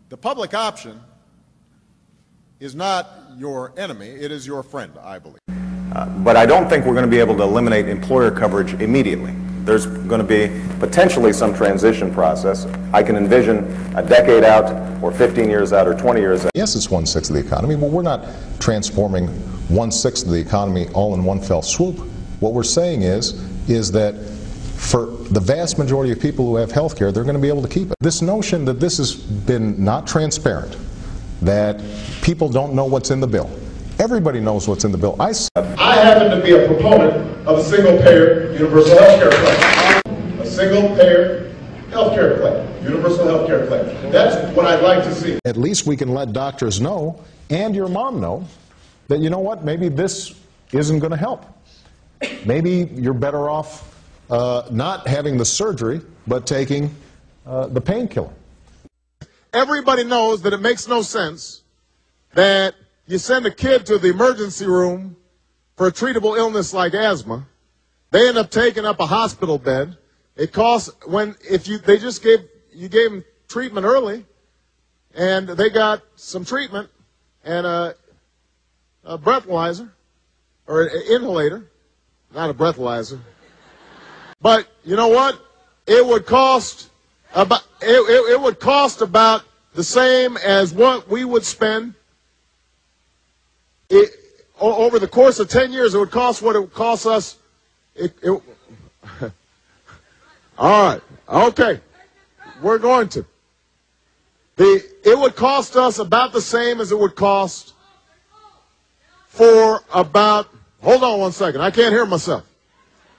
The public option is not your enemy, it is your friend, I believe. But I don't think we're going to be able to eliminate employer coverage immediately. There's going to be potentially some transition process. I can envision a decade out, or 15 years out, or 20 years out. Yes, it's 1/6 of the economy, but we're not transforming 1/6 of the economy all in one fell swoop. What we're saying is that for the vast majority of people who have health care, they're going to be able to keep it. This notion that this has been not transparent, that people don't know what's in the bill. Everybody knows what's in the bill. I happen to be a proponent of a single-payer universal health care claim. A single-payer health care claim, universal health care claim. That's what I'd like to see. At least we can let doctors know, and your mom know, that you know what, maybe this isn't going to help. Maybe you're better off not having the surgery, but taking the painkiller. Everybody knows that it makes no sense that you send a kid to the emergency room for a treatable illness like asthma. They end up taking up a hospital bed. It costs, you gave them treatment early, and they got some treatment and a breathalyzer, or an inhalator, not a breathalyzer. But you know what? It would cost about the same as what we would spend over the course of 10 years. It would cost what it would cost us. All right, okay, we're going to. It would cost us about the same as it would cost for about. Hold on one second, I can't hear myself.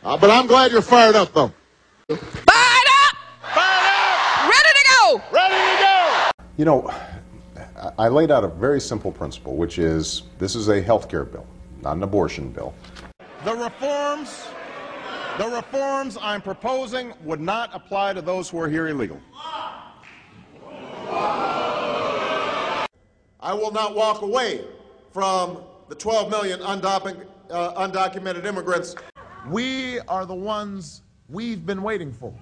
But I'm glad you're fired up, though. Fired up! Fired up! Ready to go! Ready to go! You know, I laid out a very simple principle, which is this is a health care bill, not an abortion bill. The reforms I'm proposing would not apply to those who are here illegally. I will not walk away from the 12 million undocumented immigrants. We are the ones we've been waiting for.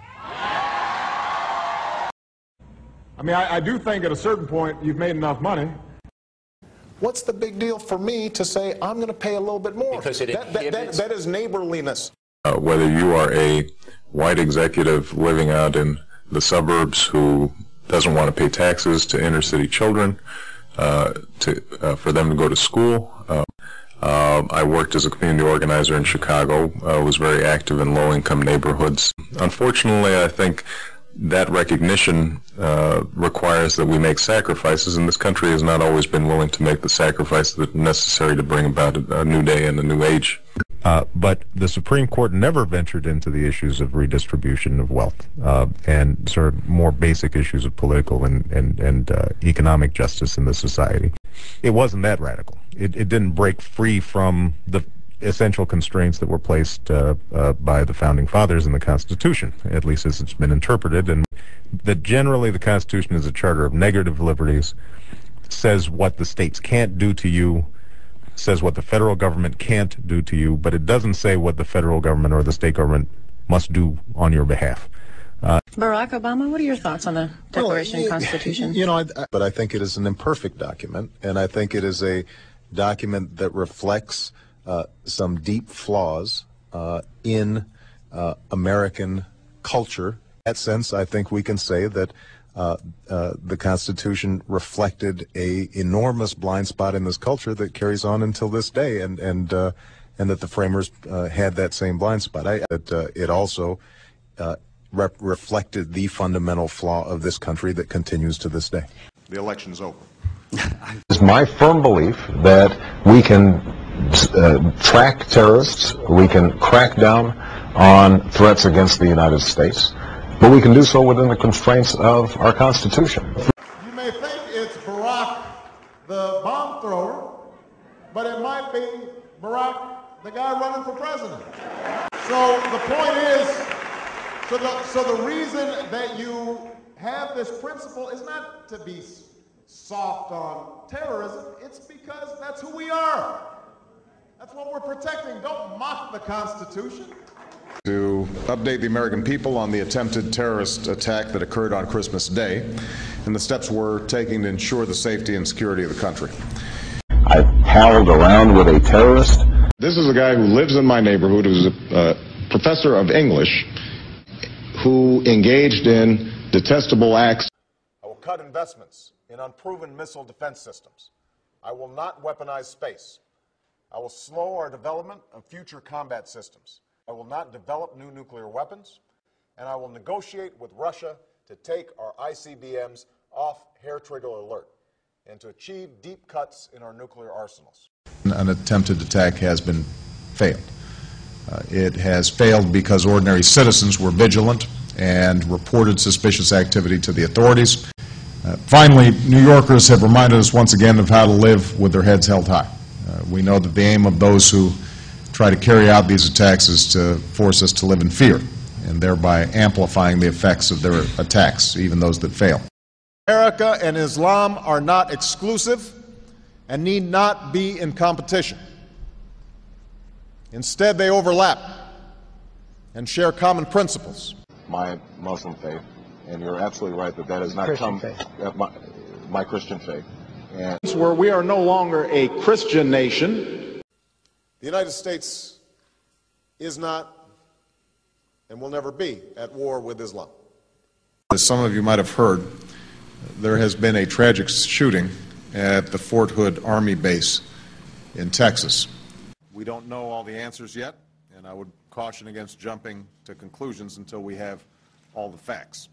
I mean, I do think at a certain point you've made enough money. What's the big deal for me to say I'm going to pay a little bit more? Because that is neighborliness. Whether you are a white executive living out in the suburbs who doesn't want to pay taxes to inner city children, for them to go to school. I worked as a community organizer in Chicago, was very active in low-income neighborhoods. Unfortunately, I think that recognition requires that we make sacrifices, and this country has not always been willing to make the sacrifices that are necessary to bring about a new day and a new age. But the Supreme Court never ventured into the issues of redistribution of wealth and sort of more basic issues of political and economic justice in the society. It wasn't that radical. It didn't break free from the essential constraints that were placed by the Founding Fathers in the Constitution, at least as it's been interpreted, and that generally the Constitution is a charter of negative liberties, says what the states can't do to you, says what the federal government can't do to you, but it doesn't say what the federal government or the state government must do on your behalf. Barack Obama, what are your thoughts on the Declaration and Constitution? You know, but I think it is an imperfect document, and I think it is a document that reflects some deep flaws in American culture. In that sense, I think we can say that the Constitution reflected an enormous blind spot in this culture that carries on until this day, and that the framers had that same blind spot. It also reflected the fundamental flaw of this country that continues to this day. The election's over. It's my firm belief that we can track terrorists, we can crack down on threats against the United States, but we can do so within the constraints of our Constitution. You may think it's Barack the bomb thrower, but it might be Barack the guy running for president. So the point is, so the reason that you have this principle is not to be soft on terrorism, it's because that's who we are. That's what we're protecting. Don't mock the Constitution. To update the American people on the attempted terrorist attack that occurred on Christmas Day. and the steps we're taking to ensure the safety and security of the country. I palled around with a terrorist. This is a guy who lives in my neighborhood, who's a professor of English, who engaged in detestable acts. I will cut investments in unproven missile defense systems. I will not weaponize space. I will slow our development of future combat systems. I will not develop new nuclear weapons, and I will negotiate with Russia to take our ICBMs off hair-trigger alert and to achieve deep cuts in our nuclear arsenals. An attempted attack has been failed. It has failed because ordinary citizens were vigilant and reported suspicious activity to the authorities. Finally, New Yorkers have reminded us once again of how to live with their heads held high. We know that the aim of those who try to carry out these attacks is to force us to live in fear, and thereby amplifying the effects of their attacks, even those that fail. America and Islam are not exclusive and need not be in competition. Instead, they overlap and share common principles. My Muslim faith, and you're absolutely right that that has not come. My Christian faith. And where we are no longer a Christian nation. The United States is not and will never be at war with Islam. As some of you might have heard, there has been a tragic shooting at the Fort Hood Army base in Texas. We don't know all the answers yet, and I would caution against jumping to conclusions until we have all the facts.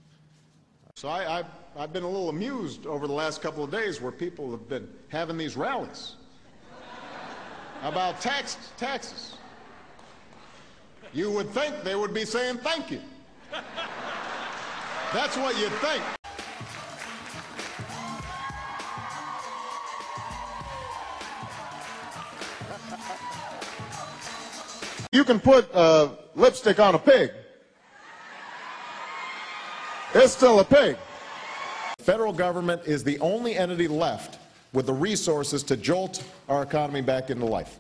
So I've been a little amused over the last couple of days where people have been having these rallies about taxes. You would think they would be saying thank you. That's what you'd think. You can put lipstick on a pig. It's still a pig. The federal government is the only entity left with the resources to jolt our economy back into life.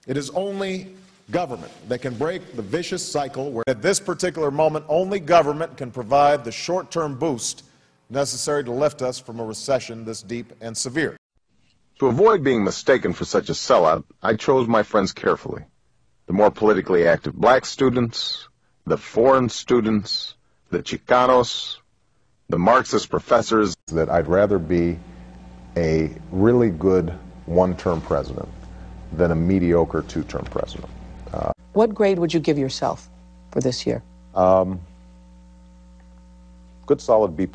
It is only government that can break the vicious cycle where at this particular moment only government can provide the short-term boost necessary to lift us from a recession this deep and severe. to avoid being mistaken for such a sellout, I chose my friends carefully. The more politically active black students, the foreign students, the Chicanos, the Marxist professors. That I'd rather be a really good one-term president than a mediocre two-term president. What grade would you give yourself for this year? Good solid B+.